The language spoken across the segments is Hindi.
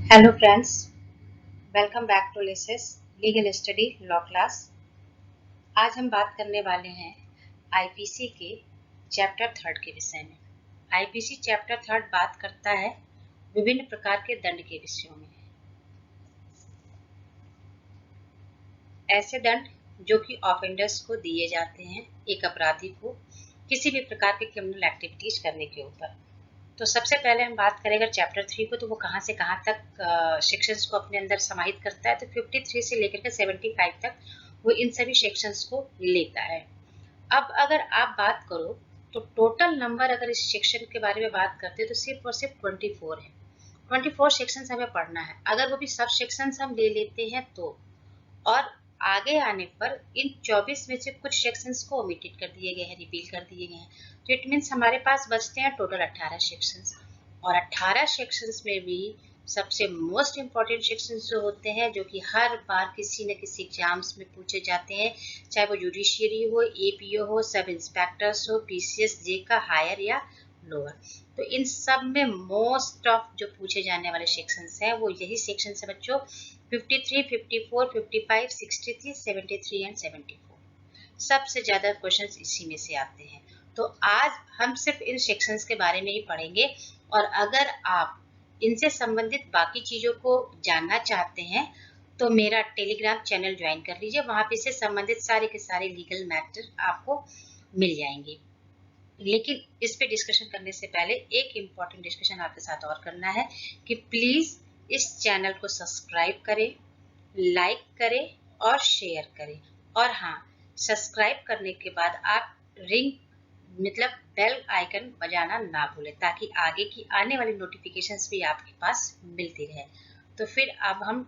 Hello friends, welcome back to लिसिस लीगल स्टडी लॉ क्लास। आज हम बात करने वाले हैं आईपीसी के चैप्टर 3 के विषय में। आईपीसी चैप्टर 3 बात करता है विभिन्न प्रकार के दंड के विषयों में। ऐसे दंड जो कि ऑफेंडर्स को दिए जाते हैं एक अपराधी को किसी भी प्रकार के क्रिमिनल एक्टिविटीज करने के ऊपर। तो सबसे पहले हम बात करें अगर चैप्टर 3 को, तो वो कहाँ से कहाँ तक सेक्शंस को अपने अंदर समाहित करता है। तो 53 से लेकर के 75 तक वो इन सभी सेक्शंस को लेता है। अब अगर आप बात करो तो टोटल नंबर अगर इस सेक्शन के बारे में बात करते हैं तो सिर्फ और सिर्फ 24 है। 24 सेक्शंस हमें पढ़ना है। अगर वो भी सब सेक्शंस हम ले लेते हैं तो, और आगे आने पर इन 24 में से कुछ सेक्शंस को ओमिटेड कर दिए गए हैं, रिपील कर दिए गए हैं। तो इट मीन्स हमारे पास बचते हैं टोटल 18 सेक्शंस। और 18 सेक्शंस में भी सबसे मोस्ट इम्पॉर्टेंट सेक्शंस जो होते हैं, जो कि हर बार किसी न किसी एग्जाम्स में पूछे जाते हैं, चाहे वो जुडिशियरी हो, एपीओ हो, सब इंस्पेक्टर्स हो, पीसीएस जे का हायर या लोअर। तो इन सब में मोस्ट ऑफ जो पूछे जाने वाले सेक्शंस हैं वो यही सेक्शंस है बच्चों। 53, 54, 55, 63, 73 एंड 74। सबसे ज्यादा क्वेश्चंस इसी में से आते हैं। तो आज हम सिर्फ इन सेक्शंस के बारे में ही पढ़ेंगे। और अगर आप इनसे संबंधित बाकी चीजों को जानना चाहते हैं तो मेरा टेलीग्राम चैनल ज्वाइन कर लीजिए। वहां पे से संबंधित सारे के सारे लीगल मैटर आपको मिल जाएंगे। लेकिन इस पे डिस्कशन करने से पहले एक इम्पॉर्टेंट डिस्कशन आपके साथ और करना है कि प्लीज इस चैनल को सब्सक्राइब करें, लाइक करें और शेयर करें। और हाँ, सब्सक्राइब करने के बाद आप रिंग मतलब बेल आइकन बजाना ना भूलें, ताकि आगे की आने वाली नोटिफिकेशंस भी आपके पास मिलती रहे। तो फिर अब हम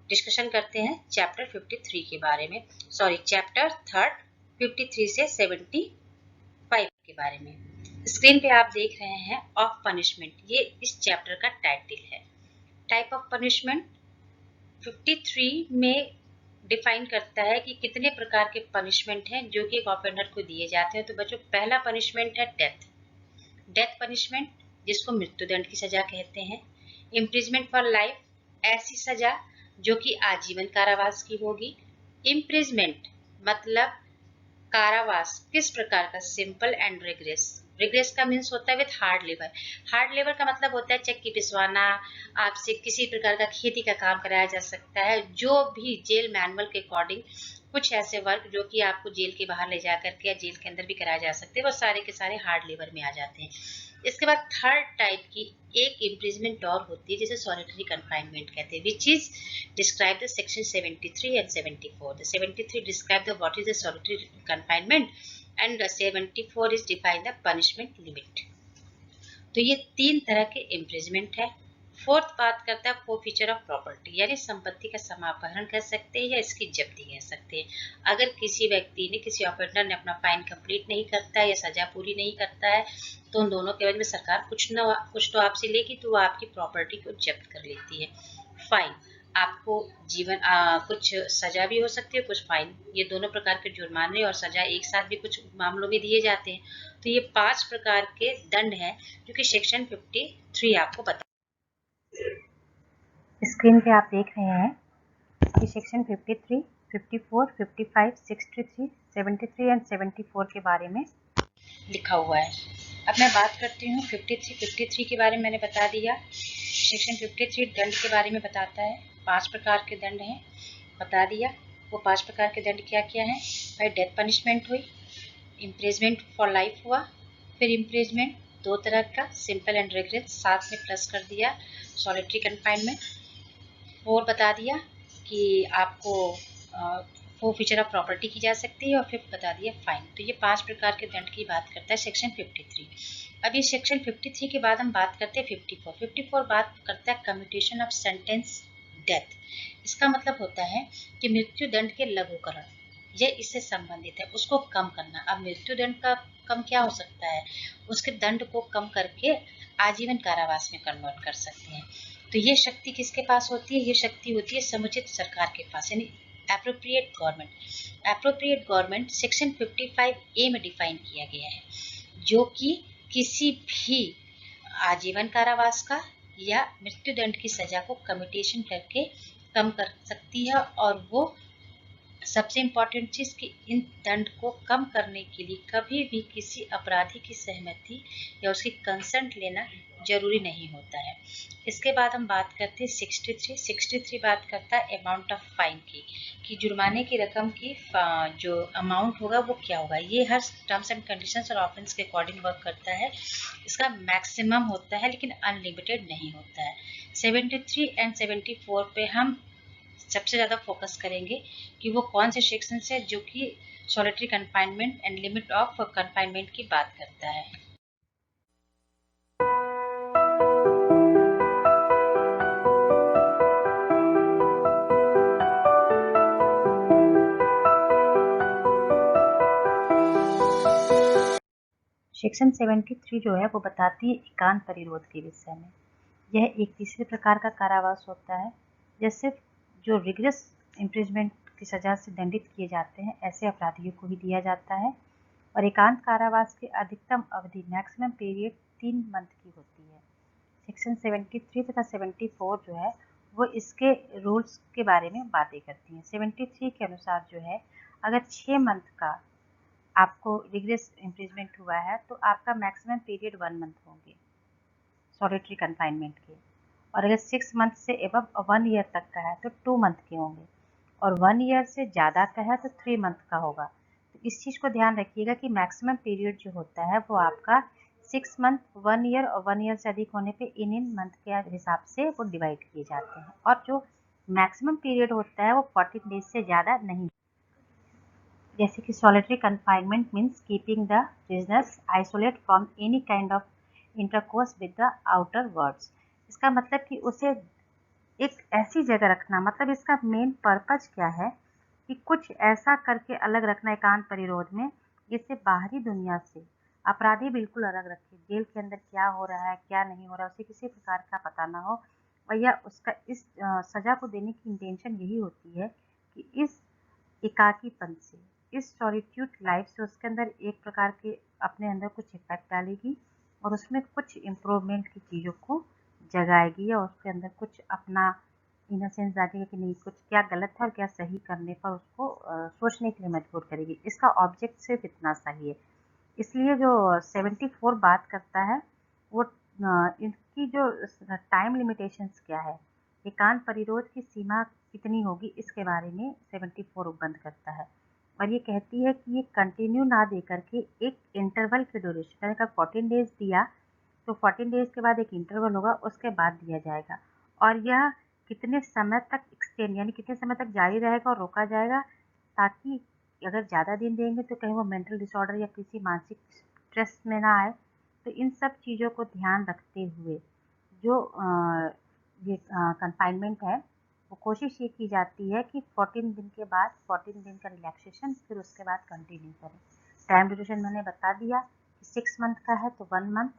डिस्कशन करते हैं चैप्टर 53 के बारे में, सॉरी चैप्टर 3 53 से 75 के बारे में। स्क्रीन पे आप देख रहे हैं ऑफ पनिशमेंट, ये इस चैप्टर का टाइटल है। टाइप ऑफ पनिशमेंट 53 में डिफाइन करता है कि कितने प्रकार के पनिशमेंट हैं जो कि एक ऑफेंडर को दिए जाते हैं। तो बच्चों, पहला पनिशमेंट है डेथ। डेथ पनिशमेंट जिसको मृत्युदंड की सजा कहते हैं। इम्प्रिजमेंट फॉर लाइफ, ऐसी सजा जो कि आजीवन कारावास की होगी। इम्प्रिजमेंट मतलब कारावास किस प्रकार का, सिंपल एंड रिग्रेस। रिग्रेस का मीन्स होता है with hard labour. Hard labour का मतलब होता है चक्की पिसवाना, आपसे किसी प्रकार का खेती का काम कराया जा सकता है, जो भी जेल मैनुअल के अकॉर्डिंग कुछ ऐसे वर्क जो कि आपको जेल के बाहर ले जा करके या जेल के अंदर भी कराए जा सकते हैं, वो सारे के सारे हार्ड लेबर में आ जाते हैं। इसके बाद थर्ड टाइप की एक इम्प्रिजमेंट और होती है जिसे सॉलिटरी कन्फाइनमेंट कहते हैं, which is describe the section 73 and 74. The 73 describe the what is the solitary confinement and the 74 is define the punishment limit. तो ये तीन तरह के इम्प्रिजमेंट है। फोर्थ बात करता है फोरफीचर ऑफ प्रॉपर्टी, यानी संपत्ति का समापहरण कह सकते हैं या इसकी जब्ती कह सकते हैं। अगर किसी व्यक्ति ने, किसी ऑफेंडर ने अपना फाइन कंप्लीट नहीं करता है या सजा पूरी नहीं करता है, तो उन दोनों के वजह में सरकार कुछ तो आपसे लेगी, तो वो आपकी प्रॉपर्टी को जब्त कर लेती है। फाइन, आपको जीवन कुछ सजा भी हो सकती है, कुछ फाइन। ये दोनों प्रकार के जुर्माने और सजा एक साथ भी कुछ मामलों में दिए जाते हैं। तो ये 5 प्रकार के दंड हैं जो कि सेक्शन 53 आपको बता। स्क्रीन पे आप देख रहे हैं कि सेक्शन 53, 54, 55, 63, 73 एंड 74 के बारे में लिखा हुआ है। अब मैं बात करती हूँ 53 के बारे में। मैंने बता दिया सेक्शन 53 दंड के बारे में बताता है। 5 प्रकार के दंड हैं, बता दिया। वो 5 प्रकार के दंड क्या क्या हैं? भाई, डेथ पनिशमेंट हुई, इम्प्रिजमेंट फॉर लाइफ हुआ, फिर इम्प्रिजमेंट दो तरह का, सिंपल एंड रिग्रेस, साथ में प्लस कर दिया सॉलिटरी कन्फाइनमेंट। और बता दिया कि आपको फोरफीचर ऑफ प्रॉपर्टी की जा सकती है, और फिर बता दिया फाइन। तो ये 5 प्रकार के दंड की बात करता है सेक्शन 53। अब ये सेक्शन 53 के बाद हम बात करते हैं 54। 54 बात करता है कम्यूटेशन ऑफ सेंटेंस डेथ। इसका मतलब होता है कि मृत्यु दंड के लघुकरण, यह इससे संबंधित है, उसको कम करना। अब मृत्यु दंड का कम क्या हो सकता है? उसके दंड को कम करके आजीवन कारावास में कन्वर्ट कर सकते हैं। तो ये शक्ति किसके पास होती है? ये शक्ति होती है समुचित सरकार के पास, यानी appropriate government. Appropriate government section 55A में डिफाइन किया गया है, जो कि किसी भी आजीवन कारावास का या मृत्युदंड की सजा को कम्यूटेशन करके कम कर सकती है। और वो सबसे इम्पॉर्टेंट चीज़ कि इन दंड को कम करने के लिए कभी भी किसी अपराधी की सहमति या उसकी कंसेंट लेना जरूरी नहीं होता है। इसके बाद हम बात करते हैं 63 बात करता है अमाउंट ऑफ फाइन की, कि जुर्माने की रकम की जो अमाउंट होगा वो क्या होगा। ये हर टर्म्स एंड कंडीशंस और ऑफेंस के अकॉर्डिंग वर्क करता है। इसका मैक्सिमम होता है लेकिन अनलिमिटेड नहीं होता है। 73 एंड 74 पे हम सबसे ज़्यादा फोकस करेंगे कि वो कौन से सेक्शन है जो कि solitary confinement and limit of confinement की बात करता है। सेक्शन 73 जो है वो बताती है एकांत परिरोध के विषय में। यह एक तीसरे प्रकार का कारावास होता है। यह सिर्फ जो रिगरस इम्प्रिजमेंट की सजा से दंडित किए जाते हैं ऐसे अपराधियों को ही दिया जाता है। और एकांत कारावास की अधिकतम अवधि मैक्सिमम पीरियड 3 मंथ की होती है। सेक्शन 73 तथा 74 जो है वो इसके रूल्स के बारे में बातें करती हैं। 73 के अनुसार जो है अगर 6 मंथ का आपको रिगरस इम्प्रिजमेंट हुआ है तो आपका मैक्सिमम पीरियड 1 मंथ होंगे सॉलिटरी कन्फाइनमेंट के। और अगर 6 मंथ से एबव 1 ईयर तक का है तो 2 मंथ के होंगे। और 1 ईयर से ज़्यादा का है तो 3 मंथ का होगा। तो इस चीज़ को ध्यान रखिएगा कि मैक्सिमम पीरियड जो होता है वो आपका 6 मंथ, 1 ईयर और 1 ईयर से अधिक होने पे इन मंथ के हिसाब से वो डिवाइड किए जाते हैं। और जो मैक्सिमम पीरियड होता है वो 14 डेज से ज़्यादा नहीं। जैसे कि solitary confinement means keeping the prisoners isolate from any kind of intercourse with the outer worlds. इसका मतलब कि उसे एक ऐसी जगह रखना, मतलब इसका मेन पर्पज क्या है कि कुछ ऐसा करके अलग रखना एकांत परिरोध में जिससे बाहरी दुनिया से अपराधी बिल्कुल अलग रखे। जेल के अंदर क्या हो रहा है क्या नहीं हो रहा है उसे किसी प्रकार का पता ना हो। और या उसका इस सजा को देने की इंटेंशन यही होती है कि इस एकाकीपन से, इस सॉलिट्यूड लाइफ से उसके अंदर एक प्रकार के अपने अंदर कुछ इफेक्ट डालेगी और उसमें कुछ इम्प्रूवमेंट की चीज़ों को जगाएगी या उसके अंदर कुछ अपना इनोसेंस जागेगा कि नहीं कुछ क्या गलत है और क्या सही करने पर उसको सोचने के लिए मजबूर करेगी। इसका ऑब्जेक्ट सिर्फ इतना सही है। इसलिए जो 74 बात करता है वो इनकी जो टाइम लिमिटेशंस क्या है, एकांत परिरोध की सीमा कितनी होगी इसके बारे में 74 उपबंध करता है। और ये कहती है कि ये कंटिन्यू ना दे करके एक इंटरवल के ड्यूरेशन, मैंने कहा 14 डेज दिया तो 14 डेज के बाद एक इंटरवल होगा उसके बाद दिया जाएगा। और यह कितने समय तक एक्सटेंड यानी कितने समय तक जारी रहेगा और रोका जाएगा, ताकि अगर ज़्यादा दिन देंगे तो कहीं वो मेंटल डिसऑर्डर या किसी मानसिक स्ट्रेस में ना आए। तो इन सब चीज़ों को ध्यान रखते हुए जो ये कन्फाइनमेंट है वो कोशिश ये की जाती है कि 14 दिन के बाद 14 दिन का रिलैक्सेशन, फिर उसके बाद कंटिन्यू करें। टाइम ड्यूरेशन मैंने बता दिया कि 6 मंथ का है तो 1 मंथ,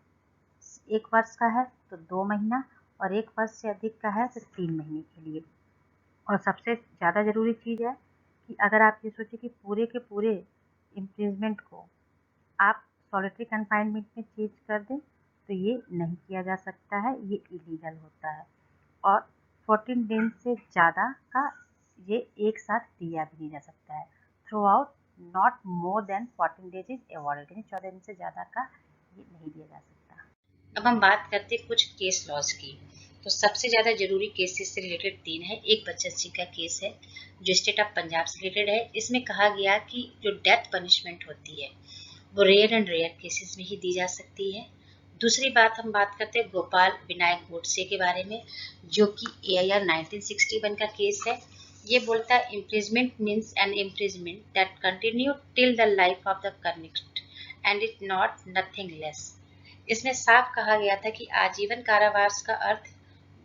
1 वर्ष का है तो 2 महीना और 1 वर्ष से अधिक का है तो 3 महीने के लिए। और सबसे ज़्यादा ज़रूरी चीज़ है कि अगर आप ये सोचें कि पूरे के पूरे इम्प्रिजमेंट को आप सॉलिटरी कन्फाइनमेंट में चेंज कर दें तो ये नहीं किया जा सकता है, ये इलीगल होता है। और 14 दिन से ज़्यादा का ये एक साथ दिया भी नहीं जा सकता है। Through out not more than 14 days is awarded, यानी 14 दिन से ज़्यादा का ये नहीं दिया जा सकता। अब हम बात करते हैं कुछ केस लॉज की। तो सबसे ज़्यादा जरूरी केसेस से रिलेटेड 3 है। एक बच्चन सिंह का केस है जो स्टेट ऑफ पंजाब से रिलेटेड है। इसमें कहा गया कि जो डेथ पनिशमेंट होती है वो रेयर एंड रेयर केसेस में ही दी जा सकती है। दूसरी बात हम बात करते हैं गोपाल विनायक गोडसे के बारे में, जो कि AIR 1961 का केस है। ये बोलता है imprisonment means an imprisonment that continue till the life of the convict and it not nothing less. इसमें साफ कहा गया था कि आजीवन कारावास का अर्थ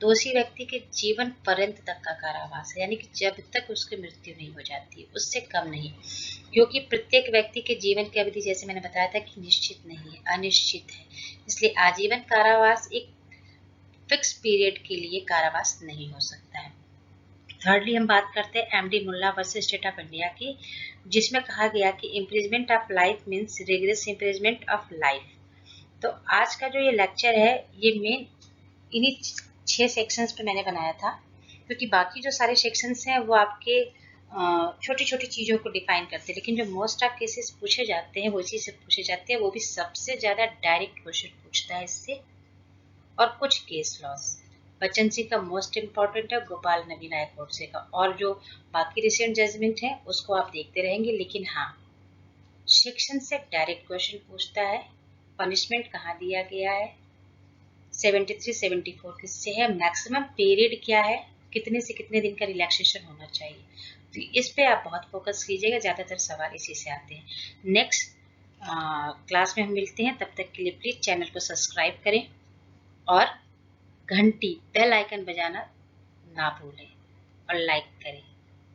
दोषी व्यक्ति के जीवन पर्यंत तक का कारावास है, यानी कि जब तक उसकी मृत्यु नहीं हो जाती, उससे कम नहीं। क्योंकि प्रत्येक व्यक्ति के जीवन की अवधि, जैसे मैंने बताया था, कि निश्चित नहीं है, अनिश्चित है। इसलिए आजीवन कारावास एक फिक्स पीरियड के लिए कारावास नहीं हो सकता है। थर्डली हम बात करते हैं MD Mulla versus state of India की, जिसमें कहा गया कि imprisonment of life means rigorous imprisonment of life. तो आज का जो ये लेक्चर है ये मेन इन्हीं 6 सेक्शंस पे मैंने बनाया था, क्योंकि बाकी जो सारे सेक्शंस हैं वो आपके छोटी छोटी चीज़ों को डिफाइन करते हैं, लेकिन जो मोस्ट ऑफ केसेस पूछे जाते हैं वो इसी से पूछे जाते हैं, वो भी सबसे ज़्यादा डायरेक्ट क्वेश्चन पूछता है इससे, और कुछ केस लॉस। बच्चन सिंह का मोस्ट इम्पॉर्टेंट है, गोपाल नबी नायक गोडसे का, और जो बाकी रिसेंट जजमेंट है उसको आप देखते रहेंगे। लेकिन हाँ, सेक्शन से डायरेक्ट क्वेश्चन पूछता है। पनिशमेंट कहाँ दिया गया है, 73 74 किससे है, मैक्सिमम पीरियड क्या है, कितने से कितने दिन का रिलैक्सेशन होना चाहिए। तो इस पे आप बहुत फोकस कीजिएगा, ज़्यादातर सवाल इसी से आते हैं। नेक्स्ट क्लास में हम मिलते हैं, तब तक के लिए प्लीज़ चैनल को सब्सक्राइब करें और घंटी बेल आइकन बजाना ना भूलें और लाइक करें।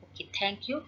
Okay, thank you.